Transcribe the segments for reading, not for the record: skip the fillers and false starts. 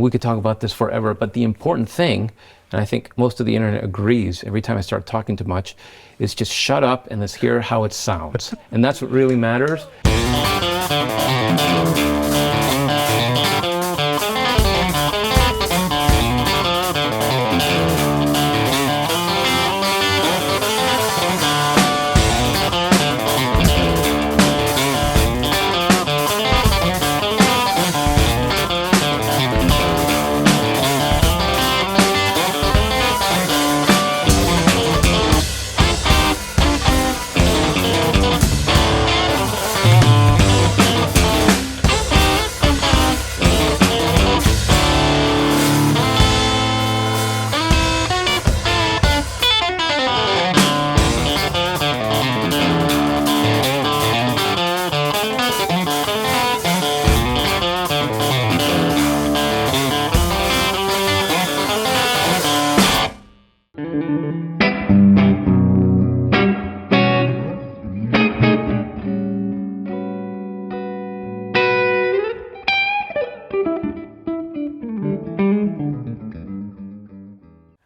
We could talk about this forever, but the important thing, and I think most of the internet agrees every time I start talking too much, is just shut up and let's hear how it sounds. And that's what really matters.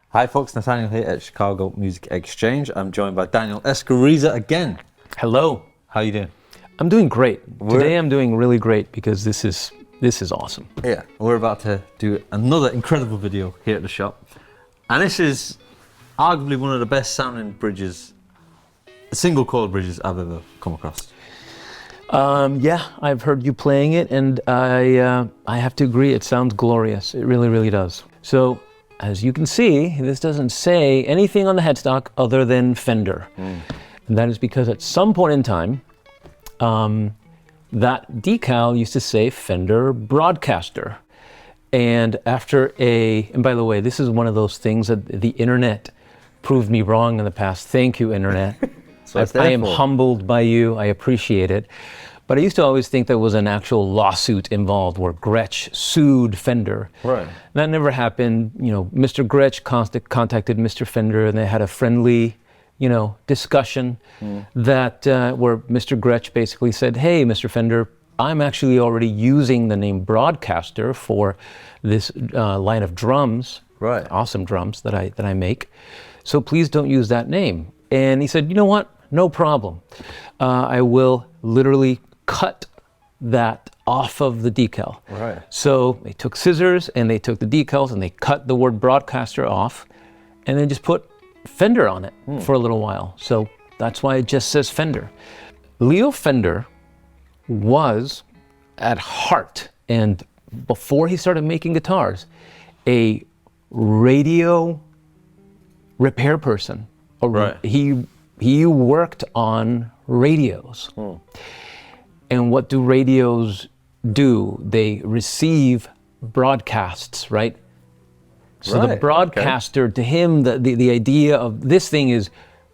Hi folks, Nathaniel here at Chicago Music Exchange. I'm joined by Daniel Escariza again. Hello. How you doing? I'm doing great. Today I'm doing really great because this is awesome. Yeah, we're about to do another incredible video here at the shop. And this is arguably one of the best sounding bridges, single chord bridges I've ever come across. Yeah, I've heard you playing it and I have to agree, it sounds glorious. It really, really does. So, as you can see, this doesn't say anything on the headstock other than Fender. And that is because at some point in time, that decal used to say Fender Broadkaster. And and by the way, this is one of those things that the internet proved me wrong in the past. Thank you, internet. I am humbled by you, I appreciate it. But I used to always think there was an actual lawsuit involved where Gretsch sued Fender. Right. That never happened. You know, Mr. Gretsch contacted Mr. Fender and they had a friendly, discussion that where Mr. Gretsch basically said, hey, Mr. Fender, I'm actually already using the name Broadkaster for this line of drums, right? Awesome drums that I make. So please don't use that name. And he said, you know what? No problem. I will literally cut that off of the decal. Right. So they took scissors and they took the decals and they cut the word Broadkaster off and then just put Fender on it for a little while. So that's why it just says Fender. Leo Fender was at heart, and before he started making guitars, a radio repair person. Right. He worked on radios. And what do radios do? They receive broadcasts, right? So the broadcaster, to him, the idea of this thing is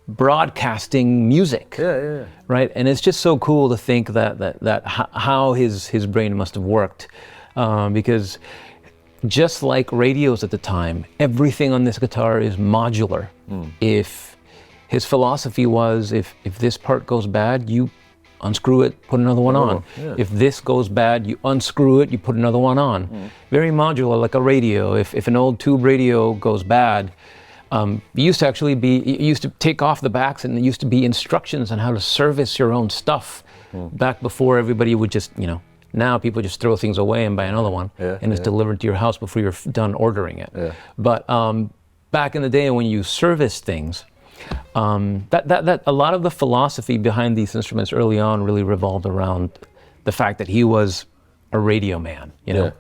broadcasting music. Yeah. Right? And it's just so cool to think that how his brain must have worked. Because just like radios at the time, everything on this guitar is modular. If his philosophy was, if this part goes bad, you unscrew it, put another one on. Yeah. If this goes bad, you unscrew it, you put another one on. Very modular, like a radio. If an old tube radio goes bad, it used to take off the backs and there used to be instructions on how to service your own stuff. Back before everybody would just, now people just throw things away and buy another one and it's delivered to your house before you're done ordering it. Yeah. But back in the day when you service things, that a lot of the philosophy behind these instruments early on really revolved around the fact that he was a radio man, Yeah.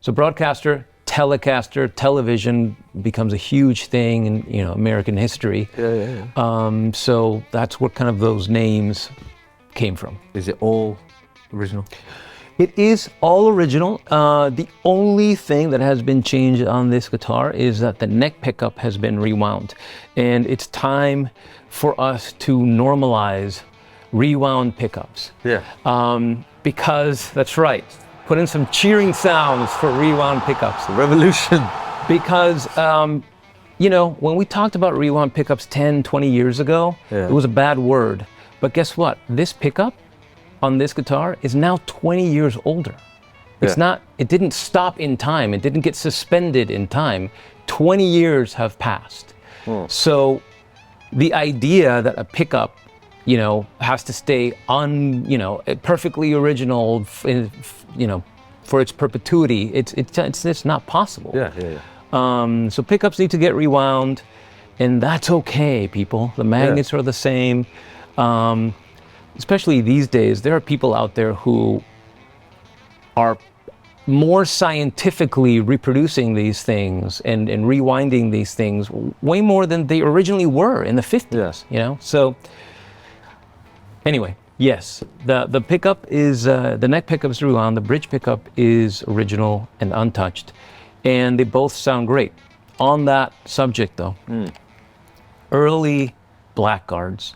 So Broadkaster, Telecaster, television becomes a huge thing in, you know, American history. So that's what kind of those names came from. Is it all original? It is all original. The only thing that has been changed on this guitar is that the neck pickup has been rewound. And it's time for us to normalize rewound pickups. Yeah. Because, that's right, put in some cheering sounds for rewound pickups. The revolution. Because, you know, when we talked about rewound pickups 10, 20 years ago, it was a bad word. But guess what? This pickup on this guitar is now 20 years older. It's not, it didn't stop in time. It didn't get suspended in time. 20 years have passed. So the idea that a pickup, you know, has to stay you know, perfectly original, you know, for its perpetuity, it's not possible. So pickups need to get rewound, and that's okay, people. The magnets are the same. Especially these days, there are people out there who are more scientifically reproducing these things and rewinding these things way more than they originally were in the 50s, you know? So anyway, yes, the pickup is, the neck pickup is rewound, the bridge pickup is original and untouched, and they both sound great. On that subject though, early blackguards,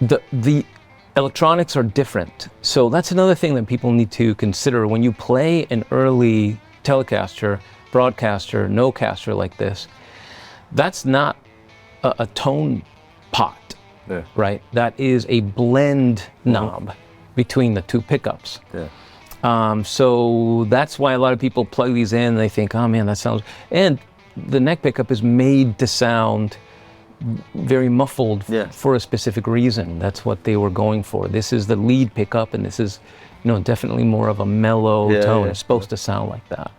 the electronics are different. So that's another thing that people need to consider when you play an early Telecaster, Broadkaster, Nocaster like this. That's not a tone pot, right? That is a blend knob between the two pickups. So that's why a lot of people plug these in and they think, oh man, that sounds, and the neck pickup is made to sound very muffled for a specific reason. That's what they were going for. This is the lead pickup, and this is, you know, definitely more of a mellow tone. It's supposed to sound like that.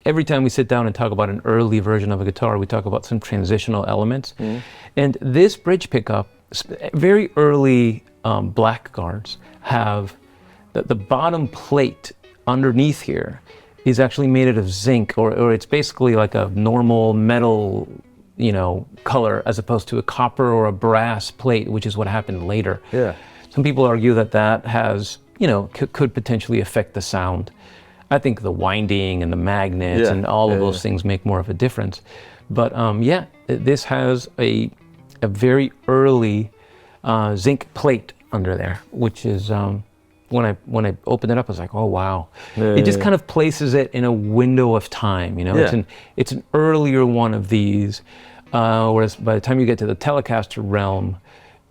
every time we sit down and talk about an early version of a guitar, we talk about some transitional elements. And this bridge pickup, very early black guards have the bottom plate underneath here is actually made out of zinc, or it's basically like a normal metal, you know, color, as opposed to a copper or a brass plate, which is what happened later. Yeah. Some people argue that that has, you know, could potentially affect the sound. I think the winding and the magnets and all of those things make more of a difference. But yeah, this has a very early zinc plate under there, which is when I opened it up, I was like, oh wow. It just kind of places it in a window of time, you know. It's an earlier one of these, whereas by the time you get to the Telecaster realm,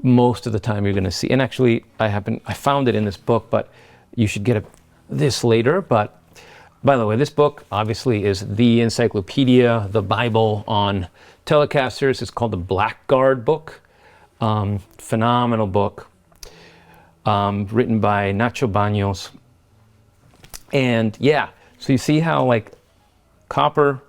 most of the time you're going to see, and actually I found it in this book, but you should get this later. But by the way, this book obviously is the encyclopedia, the Bible on Telecasters. It's called the Blackguard book. Phenomenal book, written by Nacho Baños. And yeah, so you see how like copper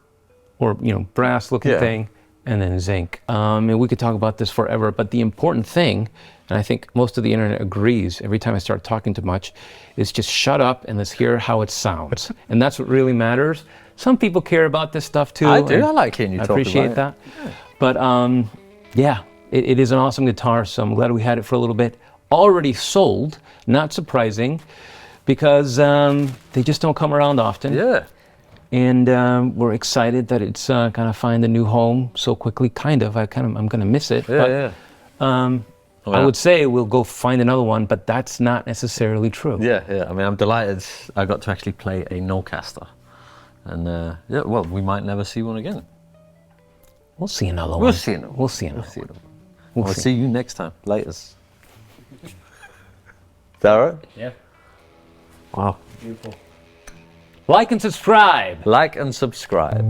or, you know, brass looking thing, and then zinc. And we could talk about this forever, but the important thing, and I think most of the internet agrees every time I start talking too much, is just shut up and let's hear how it sounds. And that's what really matters. Some people care about this stuff too. I do. I like hearing you talk about it. I appreciate that. Yeah. But yeah, it is an awesome guitar, so I'm glad we had it for a little bit. Already sold, not surprising, because they just don't come around often. Yeah. And we're excited that it's gonna find a new home so quickly. I'm gonna miss it. I would say we'll go find another one, but that's not necessarily true. Yeah. I mean, I'm delighted I got to actually play a Nocaster, and yeah, well, we might never see one again. We'll see another one. We'll see another. We'll see another. I'll see you next time. Laters. Is that all right? Yeah. Wow. Beautiful. Like and subscribe. Like and subscribe.